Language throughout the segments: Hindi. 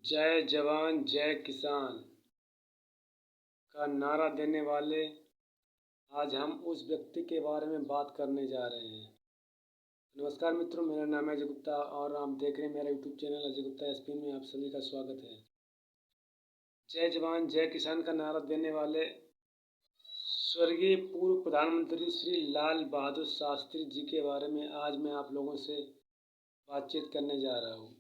जय जवान जय किसान का नारा देने वाले आज हम उस व्यक्ति के बारे में बात करने जा रहे हैं। नमस्कार मित्रों, मेरा नाम है अजय गुप्ता और आप देख रहे हैं मेरा YouTube channel Ajay Gupta SP में। आप सभी का स्वागत है। जय जवान जय किसान का नारा देने वाले स्वर्गीय पूर्व प्रधानमंत्री श्री लाल बहादुर शास्त्री जी के बारे में आज मैं आप लोगों से बातचीत करने जा रहा हूँ।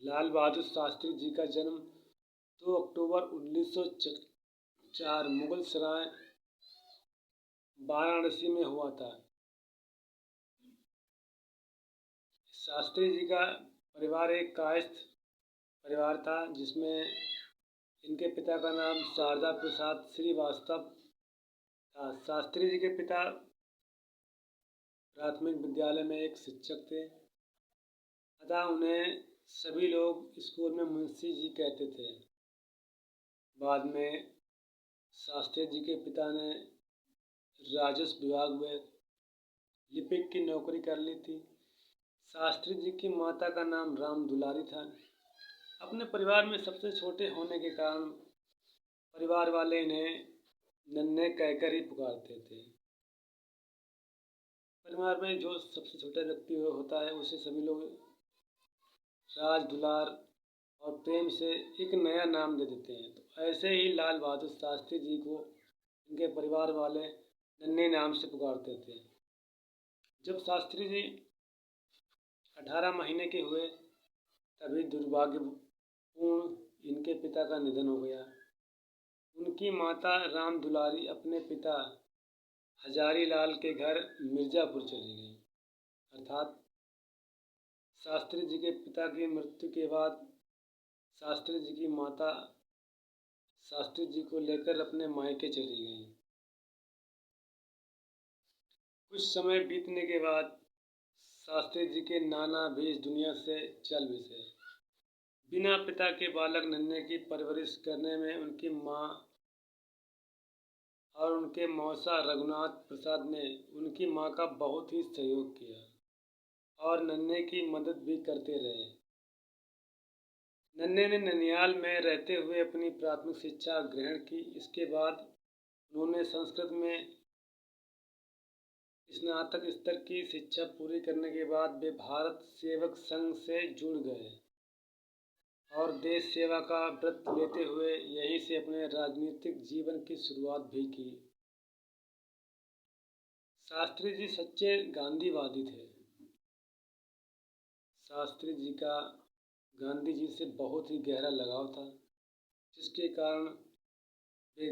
लाल बहादुर शास्त्री जी का जन्म 2 अक्टूबर 1904 मुगल सराय वाराणसी में हुआ था। शास्त्री जी का परिवार एक कायस्थ परिवार था, जिसमें इनके पिता का नाम शारदा प्रसाद श्रीवास्तव था। शास्त्री जी के पिता प्राथमिक विद्यालय में एक शिक्षक थे, अतः उन्हें सभी लोग स्कूल में मुंशी जी कहते थे। बाद में शास्त्री जी के पिता ने राजस्व विभाग में लिपिक की नौकरी कर ली थी। शास्त्री जी की माता का नाम राम दुलारी था। अपने परिवार में सबसे छोटे होने के कारण परिवार वाले इन्हें नन्हे कहकर ही पुकारते थे। परिवार में जो सबसे छोटा व्यक्ति होता है उसे सभी लोग राज दुलार और प्रेम से एक नया नाम दे देते हैं। तो ऐसे ही लाल बहादुर शास्त्री जी को इनके परिवार वाले नन्हे नाम से पुकारते थे। जब शास्त्री जी 18 महीने के हुए तभी दुर्भाग्यपूर्ण इनके पिता का निधन हो गया। उनकी माता राम दुलारी अपने पिता हजारी लाल के घर मिर्ज़ापुर चली गई। अर्थात शास्त्री जी के पिता की मृत्यु के बाद शास्त्री जी की माता शास्त्री जी को लेकर अपने मायके चली गई। कुछ समय बीतने के बाद शास्त्री जी के नाना भी इस दुनिया से चल बसे। बिना पिता के बालक नन्हे की परवरिश करने में उनकी माँ और उनके मौसा रघुनाथ प्रसाद ने उनकी माँ का बहुत ही सहयोग किया और नन्हे की मदद भी करते रहे। नन्हे ने ननिहाल में रहते हुए अपनी प्राथमिक शिक्षा ग्रहण की। इसके बाद उन्होंने संस्कृत में स्नातक स्तर की शिक्षा पूरी करने के बाद वे भारत सेवक संघ से जुड़ गए और देश सेवा का व्रत लेते हुए यहीं से अपने राजनीतिक जीवन की शुरुआत भी की। शास्त्री जी सच्चे गांधीवादी थे। शास्त्री जी का गांधी जी से बहुत ही गहरा लगाव था, जिसके कारण वे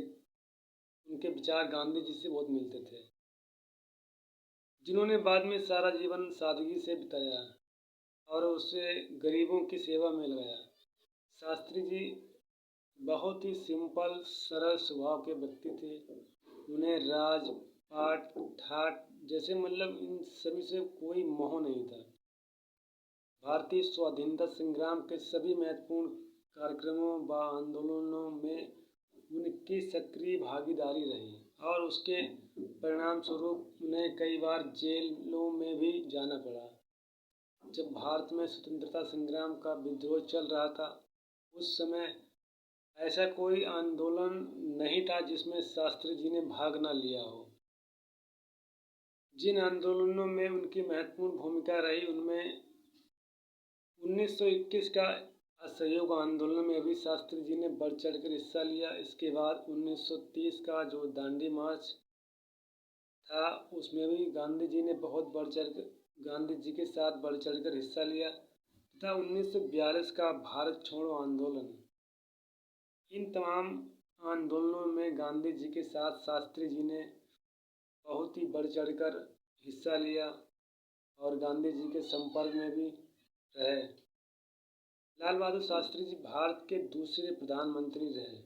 उनके विचार गांधी जी से बहुत मिलते थे, जिन्होंने बाद में सारा जीवन सादगी से बिताया और उसे गरीबों की सेवा में लगाया। शास्त्री जी बहुत ही सिंपल सरल स्वभाव के व्यक्ति थे। उन्हें राज पाट ठाट जैसे इन सभी से कोई मोह नहीं था। भारतीय स्वाधीनता संग्राम के सभी महत्वपूर्ण कार्यक्रमों व आंदोलनों में उनकी सक्रिय भागीदारी रही और उसके परिणाम स्वरूप उन्हें कई बार जेलों में भी जाना पड़ा। जब भारत में स्वतंत्रता संग्राम का विद्रोह चल रहा था, उस समय ऐसा कोई आंदोलन नहीं था जिसमें शास्त्री जी ने भाग न लिया हो। जिन आंदोलनों में उनकी महत्वपूर्ण भूमिका रही, उनमें 1921 का असहयोग आंदोलन में भी शास्त्री जी ने बढ़ चढ़कर हिस्सा लिया। इसके बाद 1930 का जो दांडी मार्च था, उसमें भी गांधी जी ने बहुत गांधी जी के साथ बढ़ चढ़कर हिस्सा लिया तथा 1942 का भारत छोड़ो आंदोलन। इन तमाम आंदोलनों में गांधी जी के साथ शास्त्री जी ने बहुत ही बढ़ चढ़कर हिस्सा लिया और गांधी जी के संपर्क में भी रहे। लाल बहादुर शास्त्री जी भारत के दूसरे प्रधानमंत्री रहे।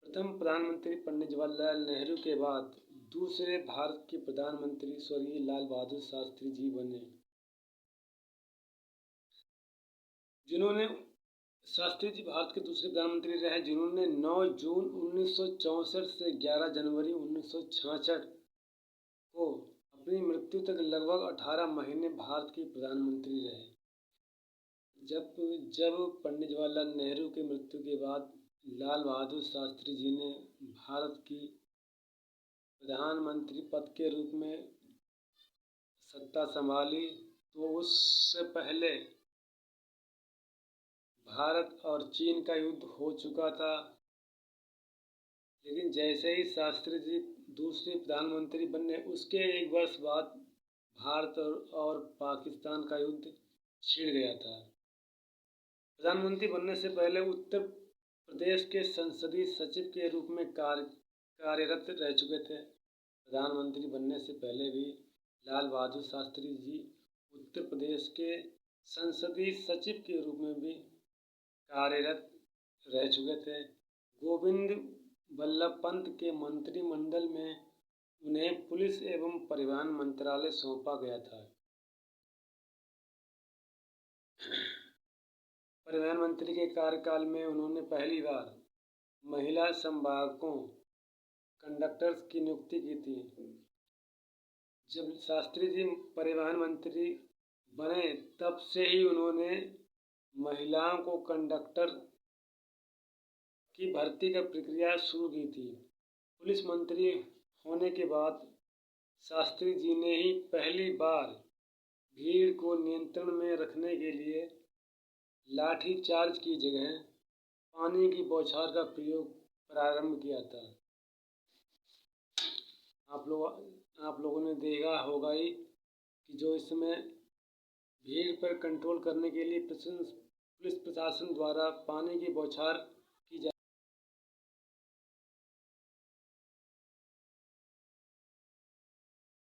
प्रथम प्रधानमंत्री पंडित जवाहरलाल नेहरू के बाद दूसरे भारत के प्रधानमंत्री स्वर्गीय लाल बहादुर शास्त्री जी बने, जिन्होंने शास्त्री जी भारत के दूसरे प्रधानमंत्री रहे जिन्होंने 9 जून 1964 से 11 जनवरी 1966 को अपनी मृत्यु तक लगभग 18 महीने भारत के प्रधानमंत्री रहे। जब जब पंडित जवाहरलाल नेहरू की मृत्यु के बाद लाल बहादुर शास्त्री जी ने भारत की प्रधानमंत्री पद के रूप में सत्ता संभाली, तो उससे पहले भारत और चीन का युद्ध हो चुका था। लेकिन जैसे ही शास्त्री जी दूसरे प्रधानमंत्री बने, उसके एक वर्ष बाद भारत और पाकिस्तान का युद्ध छिड़ गया था। प्रधानमंत्री बनने से पहले उत्तर प्रदेश के संसदीय सचिव के रूप में कार्यरत रह चुके थे। प्रधानमंत्री बनने से पहले भी लाल बहादुर शास्त्री जी उत्तर प्रदेश के संसदीय सचिव के रूप में भी कार्यरत रह चुके थे। गोविंद वल्लभ पंत के मंत्रिमंडल में उन्हें पुलिस एवं परिवहन मंत्रालय सौंपा गया था। परिवहन मंत्री के कार्यकाल में उन्होंने पहली बार महिला संवाहकों कंडक्टर्स की नियुक्ति की थी। जब शास्त्री जी परिवहन मंत्री बने, तब से ही उन्होंने महिलाओं को कंडक्टर की भर्ती का प्रक्रिया शुरू की थी। पुलिस मंत्री होने के बाद शास्त्री जी ने ही पहली बार भीड़ को नियंत्रण में रखने के लिए लाठी चार्ज की जगह पानी की बौछार का प्रयोग प्रारंभ किया था। आप लोगों ने देखा होगा ही कि जो इस समय भीड़ पर कंट्रोल करने के लिए पुलिस प्रशासन द्वारा पानी की बौछार